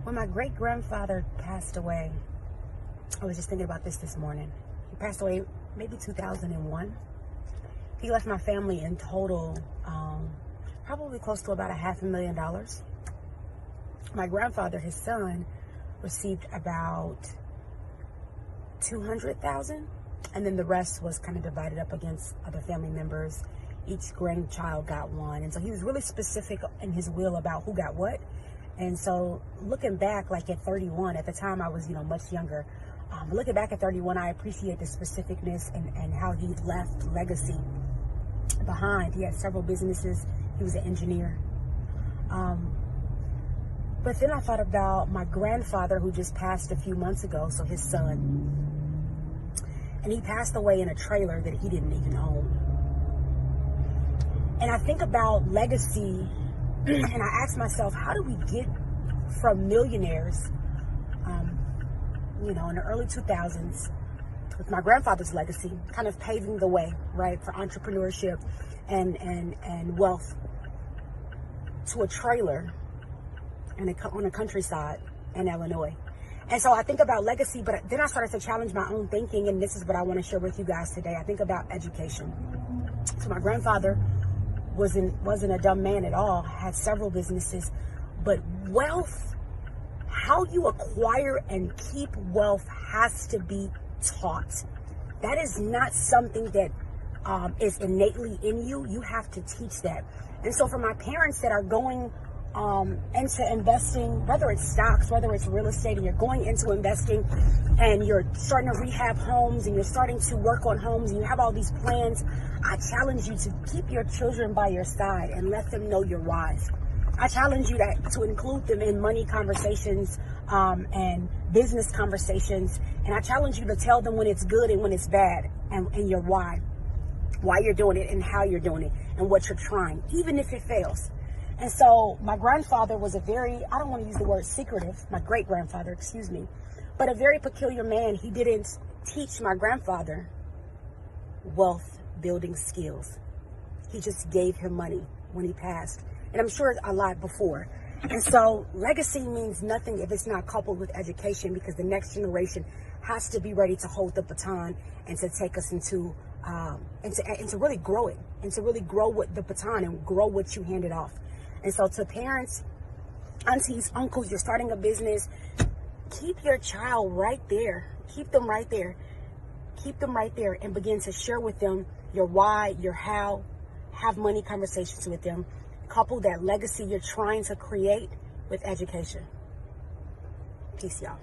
When my great-grandfather passed away, I was just thinking about this morning. He passed away maybe 2001. He left my family in total probably close to about $500,000. My grandfather, his son, received about $200,000, and then the rest was kind of divided up against other family members. Each grandchild got one, and so he was really specific in his will about who got what. And so looking back, like at 31, at the time I was, much younger. Looking back at 31, I appreciate the specificness and how he left legacy behind. He had several businesses. He was an engineer. But then I thought about my grandfather, who just passed a few months ago, so his son. And he passed away in a trailer that he didn't even own. And I think about legacy, and I ask myself, how do we get from millionaires, in the early 2000s, with my grandfather's legacy, kind of paving the way, right, for entrepreneurship and wealth, to a trailer on a countryside in Illinois. And so I think about legacy, but then I started to challenge my own thinking, and this is what I want to share with you guys today. I think about education. So my grandfather wasn't a dumb man at all, had several businesses, but wealth, how you acquire and keep wealth, has to be taught. That is not something that is innately in you. You have to teach that. And so for my parents that are going into investing, whether it's stocks, whether it's real estate, and you're going into investing and you're starting to rehab homes and you're starting to work on homes and you have all these plans, I challenge you to keep your children by your side and let them know you're wise. I challenge you to include them in money conversations and business conversations. And I challenge you to tell them when it's good and when it's bad, and your why you're doing it and how you're doing it and what you're trying, even if it fails. And so my grandfather was I don't want to use the word secretive, my great-grandfather, excuse me, but a very peculiar man. He didn't teach my grandfather wealth building skills. He just gave him money when he passed. And I'm sure a lot before. And so legacy means nothing if it's not coupled with education, because the next generation has to be ready to hold the baton and to take us into, and to really grow it, and to really grow with the baton and grow what you handed off. And so to parents, aunties, uncles, you're starting a business, keep your child right there. Keep them right there. Keep them right there and begin to share with them your why, your how, have money conversations with them. Couple that legacy you're trying to create with education. Peace, y'all.